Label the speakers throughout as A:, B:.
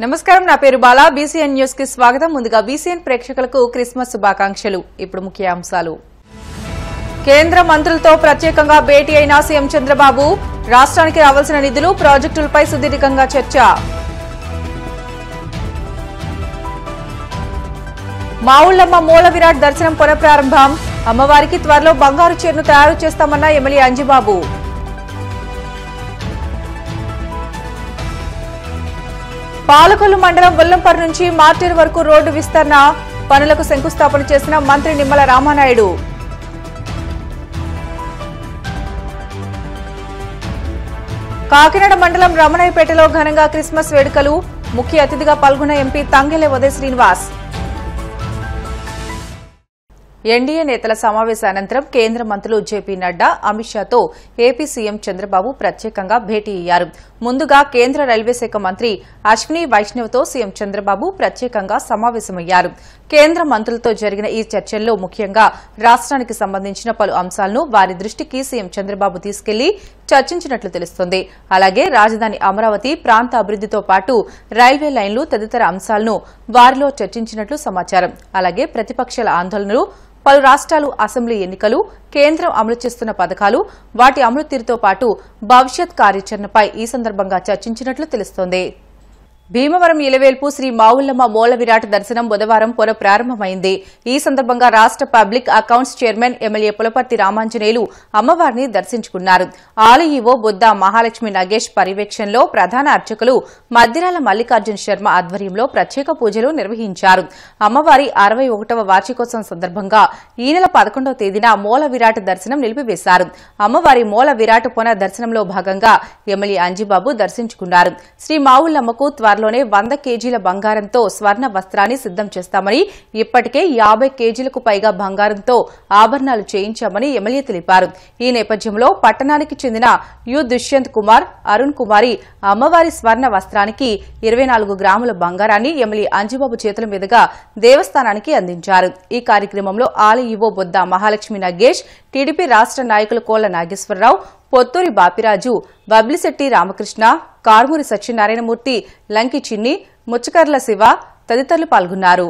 A: నమస్కారం, నా పేరు బాలా. బీసీఎన్ న్యూస్ కి స్వాగతం. ముందుగా బీసీఎన్ ప్రేక్షకులకు క్రిస్మస్ శుభాకాంక్షలు. ఇప్పుడు ముఖ్యాంశాలు. కేంద్ర మంత్రులతో ప్రత్యేకంగా భేటీ అయిన సీఎం చంద్రబాబు. రాష్ట్రానికి రావాల్సిన నిధులు, ప్రాజెక్టులపై సుదీర్ఘంగా చర్చ. మావుళ్లమ్మ మూల విరాట్ దర్శనం పునఃప్రారంభం. అమ్మవారికి త్వరలో బంగారు చీరను తయారు చేస్తామన్న ఎమ్మెల్యే అంజిబాబు. పాలకొల్లు మండలం వల్లంపర్ నుంచి మార్టేరు వరకు రోడ్డు విస్తరణ పనులకు శంకుస్థాపన చేసిన మంత్రి నిమ్మల రామానాయుడు. కాకినాడ మండలం రమణయ్యపేటలో ఘనంగా క్రిస్మస్ వేడుకలు. ముఖ్య అతిథిగా పాల్గొన్న ఎంపీ తంగెళ్ల ఉదయ్ శ్రీనివాస్. ఎన్డీఏ నేతల సమావేశ అనంతరం కేంద్ర మంత్రులు జేపీ నడ్డా, అమిత్ షాతో ఏపీ సీఎం చంద్రబాబు ప్రత్యేకంగా భేటీ అయ్యారు. ముందుగా కేంద్ర రైల్వే శాఖ మంత్రి అశ్విని వైష్ణవ్తో సీఎం చంద్రబాబు ప్రత్యేకంగా సమావేశమయ్యారు. కేంద్ర మంత్రులతో జరిగిన ఈ చర్చల్లో ముఖ్యంగా రాష్ట్రానికి సంబంధించిన పలు అంశాలను వారి దృష్టికి సీఎం చంద్రబాబు తీసుకెళ్లి చర్చించినట్లు తెలుస్తోంది. అలాగే రాజధాని అమరావతి ప్రాంత అభివృద్దితో పాటు రైల్వే లైన్లు తదితర అంశాలను వారిలో చర్చించినట్లు సమాచారం. అలాగే ప్రతిపక్షాల ఆందోళనలు, పలు రాష్ట్రాలు అసెంబ్లీ ఎన్నికలు, కేంద్రం అమలు చేస్తున్న పథకాలు, వాటి అమలు తీరుతో పాటు భవిష్యత్ కార్యాచరణపై ఈ సందర్భంగా చర్చించినట్లు తెలుస్తోంది. భీమవరం ఇలవేల్పు శ్రీ మావుళ్లమ్మ మూల విరాట్ దర్శనం బుధవారం పునఃప్రారంభమైంది. ఈ సందర్భంగా రాష్ట public accounts chairman MLA Pulaparthi Ramanjaneyulu అమ్మవారిని దర్శించుకున్నారు. ఆలయ ఈవో బుద్దా మహాలక్ష్మి నగేష్ పర్యవేక్షణలో ప్రధాన అర్చకులు మద్దిరాల మల్లికార్జున శర్మ ఆధ్వర్యంలో ప్రత్యేక పూజలు నిర్వహించారు. అమ్మవారి 61వ వార్షికోత్సవం సందర్భంగా ఈ నెల 11వ తేదీన మూల విరాట్ దర్శనం నిలిపివేశారు. అమ్మవారి మూల విరాట్ పునః దర్శనంలో భాగంగా ఎమ్మెల్యే అంజిబాబు దర్శించుకున్నారు. శ్రీ మావుళ్లమ్మకు త్వరలోనే 100 కేజీల బంగారంతో స్వర్ణ వస్త్రాన్ని సిద్దం చేస్తామని, ఇప్పటికే 50 కేజీలకు పైగా బంగారంతో ఆభరణాలు చేయించామని ఎమ్మెల్యే తెలిపారు. ఈ నేపథ్యంలో పట్టణానికి చెందిన యు దుష్యంత్ కుమార్, అరుణ్ కుమారి అమ్మవారి స్వర్ణ వస్త్రానికి 24 గ్రాముల బంగారాన్ని ఎమ్మెల్యే అంజిబాబు చేతుల మీదుగా దేవస్థానానికి అందించారు. ఈ కార్యక్రమంలో ఆలయ ఈవో బుద్దా మహాలక్ష్మి నగేష్, టీడీపీ రాష్ట నాయకులు కోళ్ల నాగేశ్వరరావు, పొత్తూరి బాపిరాజు, బబ్లిశెట్టి రామకృష్ణ, కార్మూరి సత్యనారాయణమూర్తి, లంకి చిన్ని, ముచ్చకర్ల శివ తదితరులు పాల్గొన్నారు.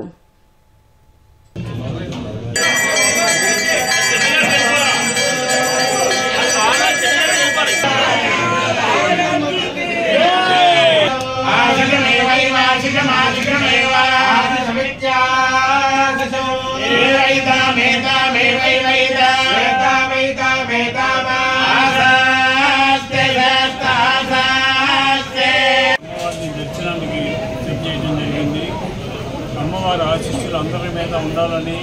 B: అమ్మవారి ఆశీస్సులు అందరి మీద ఉండాలని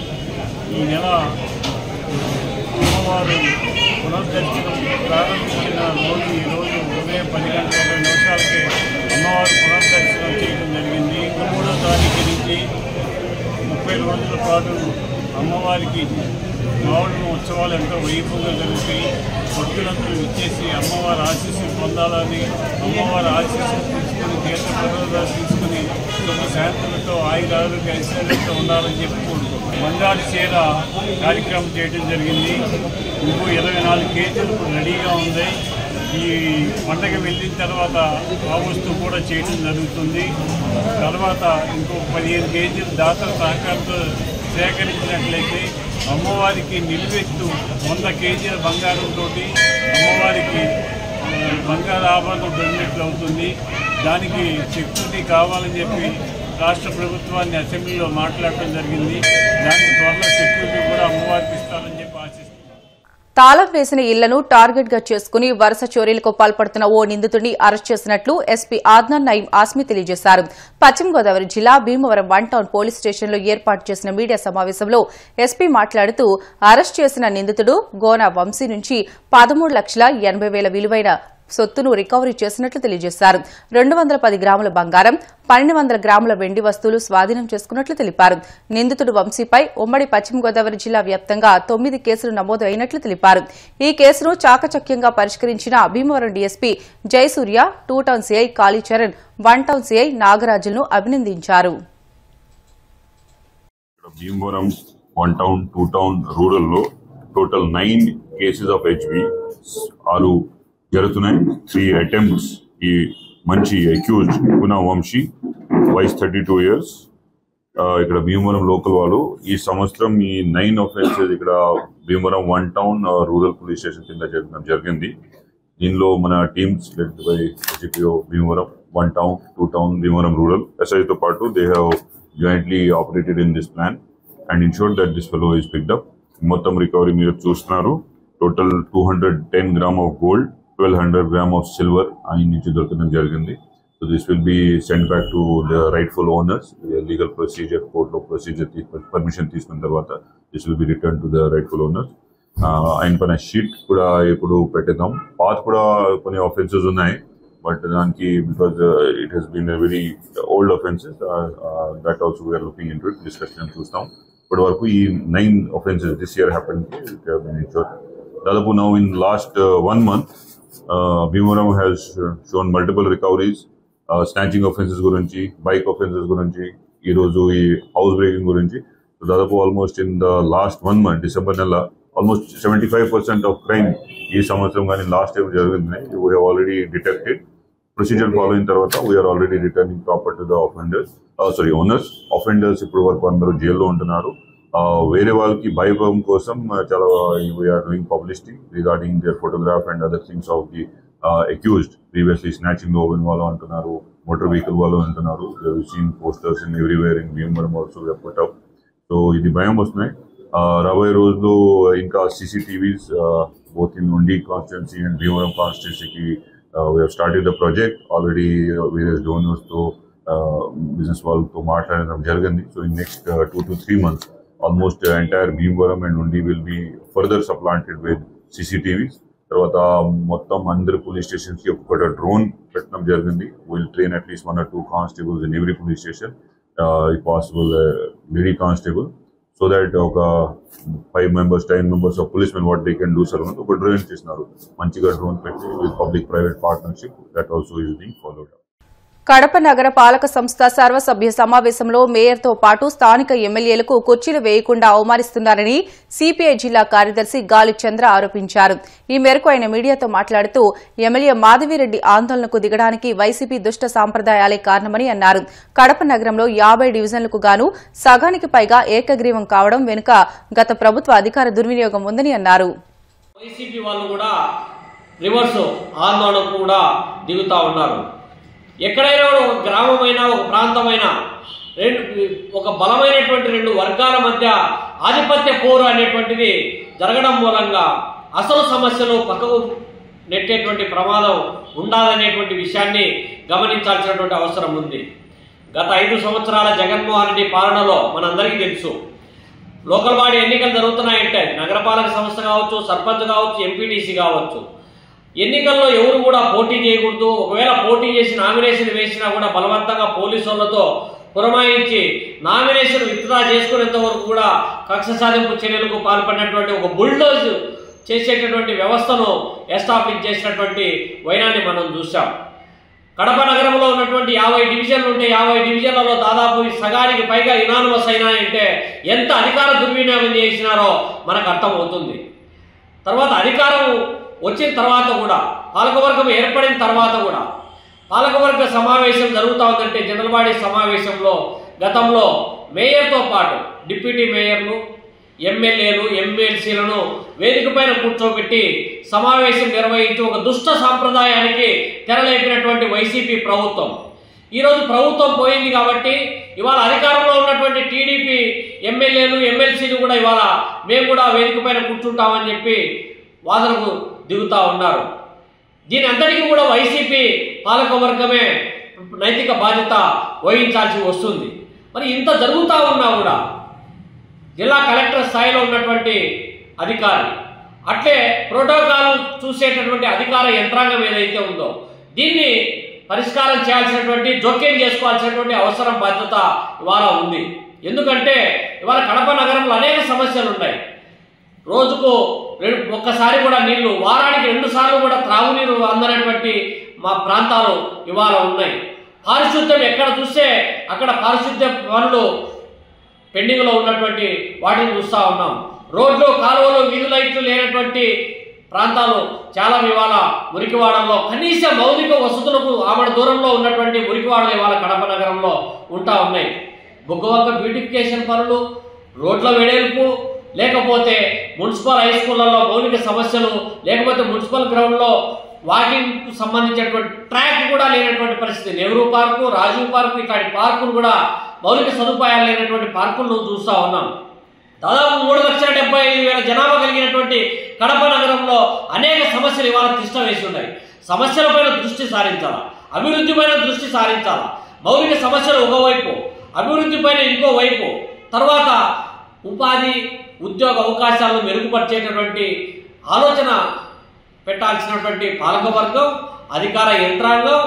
B: ఈ నెల అమ్మవారు పునర్దర్శనం ప్రారంభించిన రోజు ఈరోజు ఉదయం 10 గంటల 20 నిమిషాలకి అమ్మవారు పునర్దర్శనం చేయడం జరిగింది. 3వ తారీఖు నుంచి 30 రోజుల పాటు అమ్మవారికి మావుళ్ళ ఉత్సవాలు ఎంతో వైభవంగా జరుగుతాయి. భక్తులందరూ ఇచ్చేసి అమ్మవారి ఆశీస్సులు పొందాలని, అమ్మవారి ఆశీస్సులు తీసుకుని తీర్థ ప్రసాదాలు తీసుకుని సుఖ శాంతులతో ఆయురారోగ్య ఐశ్వర్యంతో ఉండాలని చెప్పుకుంటూ బంగారు చీర కార్యక్రమం చేయడం జరిగింది. ఇంకో 24 కేజీలు రెడీగా ఉంది. ఈ పండగ వెళ్ళిన తర్వాత ఆ వస్తువు కూడా చేయడం జరుగుతుంది. తర్వాత ఇంకో 15 కేజీలు దాతల సహకారంతో సేకరించినట్లయితే అమ్మవారికి నిలువెత్తు 100 కేజీల బంగారంతో అమ్మవారికి బంగారు ఆభరణం దొరికినట్లు అవుతుంది. దానికి సెక్యూరిటీ కావాలని చెప్పి రాష్ట్ర ప్రభుత్వాన్ని అసెంబ్లీలో మాట్లాడటం జరిగింది. దానికి త్వరలో సెక్యూరిటీ కూడా అమ్మవారికి ఇస్తారని చెప్పి ఆశిస్తున్నాం.
A: తాళం వేసిన ఇళ్లను టార్గెట్ గా చేసుకుని వరుస చోరీలకు పాల్పడుతున్న ఓ నిందితుడిని అరెస్ట్ చేసినట్లు ఎస్పీ ఆద్నాన్ నయీం ఆస్మి తెలియజేశారు. పశ్చిమ గోదావరి జిల్లా భీమవరం 1 టౌన్ పోలీస్ స్టేషన్లో ఏర్పాటు చేసిన మీడియా సమావేశంలో ఎస్పీ మాట్లాడుతూ అరెస్ట్ చేసిన నిందితుడు గోనా వంశీ నుంచి 13,80,000 విలువైన సొత్తును రికవరీ చేసినట్లు తెలియజేశారు. 210 గ్రాముల బంగారం, 1200 గ్రాముల వెండి వస్తువులు స్వాధీనం చేసుకున్నట్లు తెలిపారు. నిందితుడు వంశీపై ఉమ్మడి పశ్చిమ గోదావరి జిల్లా వ్యాప్తంగా 9 కేసులు నమోదు అయినట్లు తెలిపారు. ఈ కేసును చాకచక్యంగా పరిష్కరించిన Bhimavaram DSP Jayasurya, 2 town CI Kalicharan, 1 town CI నాగరాజులను అభినందించారు.
C: భీమవరం 1 టౌన్ 2 టౌన్ రూరల్ లో టోటల్ 9 కేసెస్ ఆఫ్ హెచ్బి 6 జరుగుతున్నాయి. 3 అటెంప్ట్స్ ఈ మంచి అక్యూజ్డ్ గునా వంశీ వయసు 32 years. ఇక్కడ భీమవరం లోకల్ వాళ్ళు. ఈ సంవత్సరం ఈ 9 offences ఇక్కడ Bhimavaram 1 town rural police station కింద జరిగింది. దీనిలో మన teams led by CPO Bhimavaram 1 town, 2 town Bhimavaram rural ఎస్ఐతో పాటు they have jointly operated in this plan and ensured that this fellow is picked up. మొత్తం రికవరీ మీరు చూస్తున్నారు. Total 210 grams of gold, 1200 grams of silver ఆయన నుంచి దొరకడం జరిగింది. So this will be sent back to the rightful owners. The legal procedure, court of procedure, permission తీసుకున్న తర్వాత this will be returned to the rightful owners. ఆయన పైన sheet కూడా ఇప్పుడు పెట్టేద్దాం. పాత కూడా కొన్ని ఆఫెన్సెస్ ఉన్నాయి, బట్ దానికి because it has been very old offences that also we're looking into it, discussion చూస్తాం. ఇప్పటి వరకు ఈ 9 offences దిస్ ఇయర్ హ్యాపెన్. దాదాపు now in last 1 month Bhimavaram has shown multiple recoveries. Snatching offences గురించి, bike offences గురించి, ఈరోజు ఈ house breaking గురించి. దాదాపు almost in the last 1 month December నెల ఆల్మోస్ట్ 75% ఆఫ్ క్రైమ్ ఈ సంవత్సరం కానీ లాస్ట్ టైం జరిగింది. We have already detected. Procedure follow అయిన తర్వాత we're already returning proper to the owners. Offenders ఇప్పుడు వరకు అందరూ జైల్లో ఉంటున్నారు. వేరే వాళ్ళకి భయభం కోసం చాలా we're doing publicity regarding their photograph and other things of the accused. Previously snatching లో వాళ్ళు అంటున్నారు, మోటార్ వెహికల్ వాళ్ళు అంటున్నారు. Seen posters in everywhere in Bhimavaram also we have put up. So ఇది భయం వస్తున్నాయి. రాబోయే రోజుల్లో ఇంకా CCTVs both in Undi constituency and Bhimaram constituency we have started the project already. Various donors to business వాళ్ళతో మాట్లాడడం జరిగింది. So in next 2 to 3 months almost entire Bhimaram and Undi will be further supplanted with CCTVs. తర్వాత మొత్తం అందరి police stations కి ఒక drone పెట్టడం జరిగింది. Will train at least 1 or 2 constables in every police station, if possible lady constable, so that ఒక 5 members 10 members of police men what they can do sir. ఒక drone చేసినారు, మంచిగా డ్రోన్ పెట్టి with public private partnership that also is being followed.
A: Kadapa నగర పాలక సంస్థ సర్వసభ్య సమావేశంలో మేయర్తో పాటు స్థానిక ఎమ్మెల్యేలకు కుర్చీలు వేయకుండా అవమానిస్తున్నారని సిపిఐ జిల్లా కార్యదర్శి గాలి చంద్ర ఆరోపించారు. ఈ మేరకు ఆయన మీడియాతో మాట్లాడుతూ ఎమ్మెల్యే మాధవిరెడ్డి ఆందోళనకు దిగడానికి వైసీపీ దుష్ట సాంప్రదాయాలే కారణమని అన్నారు. కడప నగరంలో 50 డివిజన్లకు గాను సగానికి పైగా ఏకగ్రీవం కావడం వెనుక గత ప్రభుత్వ అధికార దుర్వినియోగం ఉందని అన్నారు.
D: వైసీపీ వాళ్ళు కూడా రివర్స్ ఆందోళనకు కూడా దిగుతా ఉన్నారు. ఎక్కడైనా ఒక గ్రామమైనా ఒక ప్రాంతమైనా ఒక బలమైనటువంటి 2 వర్గాల మధ్య ఆధిపత్య పోరు అనేటువంటిది జరగడం మూలంగా అసలు సమస్యలు పక్కకు నెట్టేటువంటి ప్రమాదం ఉండాలనేటువంటి విషయాన్ని గమనించాల్సినటువంటి అవసరం ఉంది. గత 5 సంవత్సరాల జగన్మోహన్ రెడ్డి పాలనలో మనందరికీ తెలుసు, లోకల్ బాడీ ఎన్నికలు జరుగుతున్నాయంటే నగరపాలక సంస్థ కావచ్చు, సర్పంచ్ కావచ్చు, ఎంపీటీసీ కావచ్చు, ఎన్నికల్లో ఎవరు కూడా పోటీ చేయకూడదు. ఒకవేళ పోటీ చేసి నామినేషన్ వేసినా కూడా బలవంతంగా పోలీసులతో పురమాయించి నామినేషన్ విత్డ్రా చేసుకునేంత వరకు కూడా కక్ష సాధింపు చర్యలకు పాల్పడినటువంటి ఒక బుల్డోజ్ చేసేటటువంటి వ్యవస్థను ఎస్టాబ్లిష్ చేసినటువంటి వైనాన్ని మనం చూసాం. కడప నగరంలో ఉన్నటువంటి 50 డివిజన్లు ఉంటే 50 డివిజన్లలో దాదాపు సగానికి పైగా యునానిమస్ అయినాయంటే ఎంత అధికార దుర్వినియోగం చేసినారో మనకు అర్థమవుతుంది. తర్వాత అధికారం వచ్చిన తర్వాత కూడా, పాలకవర్గం ఏర్పడిన తర్వాత కూడా పాలకవర్గ సమావేశం జరుగుతూ ఉందంటే జనరల్ బాడీ సమావేశంలో గతంలో మేయర్తో పాటు డిప్యూటీ మేయర్లు, ఎమ్మెల్యేలు, ఎమ్మెల్సీలను వేదిక పైన కూర్చోబెట్టి సమావేశం నిర్వహించి ఒక దుష్ట సాంప్రదాయానికి తెరలేపినటువంటి వైసీపీ ప్రభుత్వం. ఈరోజు ప్రభుత్వం పోయింది కాబట్టి ఇవాళ అధికారంలో ఉన్నటువంటి టీడీపీ ఎమ్మెల్యేలు, ఎమ్మెల్సీలు కూడా ఇవాళ మేము కూడా వేదిక పైన కూర్చుంటామని చెప్పి వాదనకు దిగుతా ఉన్నారు. దీని అంతటికీ కూడా వైసీపీ పాలకవర్గమే నైతిక బాధ్యత వహించాల్సి వస్తుంది. మరి ఇంత జరుగుతూ ఉన్నా కూడా జిల్లా కలెక్టర్ స్థాయిలో ఉన్నటువంటి అధికారి, అట్లే ప్రోటోకాల్ చూసేటటువంటి అధికార యంత్రాంగం ఏదైతే ఉందో దీన్ని పరిష్కారం చేయాల్సినటువంటి, జోక్యం చేసుకోవాల్సినటువంటి అవసరం, బాధ్యత ఇవాళ ఉంది. ఎందుకంటే ఇవాళ కడప నగరంలో అనేక సమస్యలు ఉన్నాయి. రోజుకు ఒక్కసారి కూడా నీళ్లు, వారానికి 2 సార్లు కూడా త్రాగునీరు అందనటువంటి మా ప్రాంతాలు ఇవాళ ఉన్నాయి. పారిశుద్ధ్యం ఎక్కడ చూస్తే అక్కడ పారిశుద్ధ్య పనులు పెండింగ్లో ఉన్నటువంటి వాటిని చూస్తూ ఉన్నాం. రోడ్లు, కాలువలు, వీధి లైట్లు లేనటువంటి ప్రాంతాలు చాలా ఇవాళ మురికివాడల్లో కనీస మౌలిక వసతులకు ఆమడ దూరంలో ఉన్నటువంటి మురికివాడలు ఇవాళ కడప నగరంలో ఉంటా ఉన్నాయి. బొగ్గవంక బ్యూటిఫికేషన్ పనులు, రోడ్ల వెడల్పు, లేకపోతే మున్సిపల్ హై స్కూళ్లలో మౌలిక సమస్యలు, లేకపోతే మున్సిపల్ గ్రౌండ్లో వాకింగ్కు సంబంధించినటువంటి ట్రాక్ కూడా లేనటువంటి పరిస్థితి. నెహ్రూ పార్కు, రాజీవ్ పార్కు ఇట్లాంటి పార్కులు కూడా మౌలిక సదుపాయాలు లేనటువంటి పార్కులను చూస్తూ ఉన్నాం. దాదాపు 3,75,000 జనాభా కలిగినటువంటి కడప నగరంలో అనేక సమస్యలు ఇవాళ తిష్ట వేసి ఉన్నాయి. సమస్యలపైన దృష్టి సారించాలా, అభివృద్ధి పైన దృష్టి సారించాలా. మౌలిక సమస్యలు ఒకవైపు, అభివృద్ధి పైన ఇంకో వైపు, తర్వాత ఉపాధి ఉద్యోగ అవకాశాలను మెరుగుపరిచేటటువంటి ఆలోచన పెట్టాల్సినటువంటి పాలకవర్గం, అధికార యంత్రాంగం,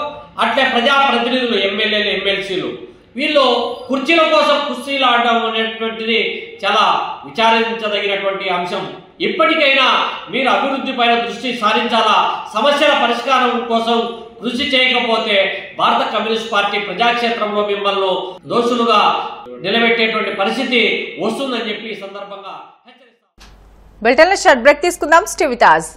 D: అట్లే ప్రజాప్రతినిధులు, ఎమ్మెల్యేలు, ఎమ్మెల్సీలు, వీళ్ళు కుర్చీల కోసం కుస్తీలు ఆడడం అనేటువంటిది చాలా విచారించదగినటువంటి అంశం. ఇప్పటికైనా మీరు అభివృద్ధి పైన దృష్టి సారించాలా. సమస్యల పరిష్కారం కోసం కృషి చేయకపోతే భారత కమ్యూనిస్ట్ పార్టీ ప్రజాక్షేత్రంలో మిమ్మల్ని దోషులుగా నిలబెట్టేటువంటి పరిస్థితి వస్తుందని చెప్పి ఈ సందర్భంగా హెచ్చరిస్తాం.
A: బులెటిన్లో షార్ట్ బ్రేక్ తీసుకుందాం. Stay with us.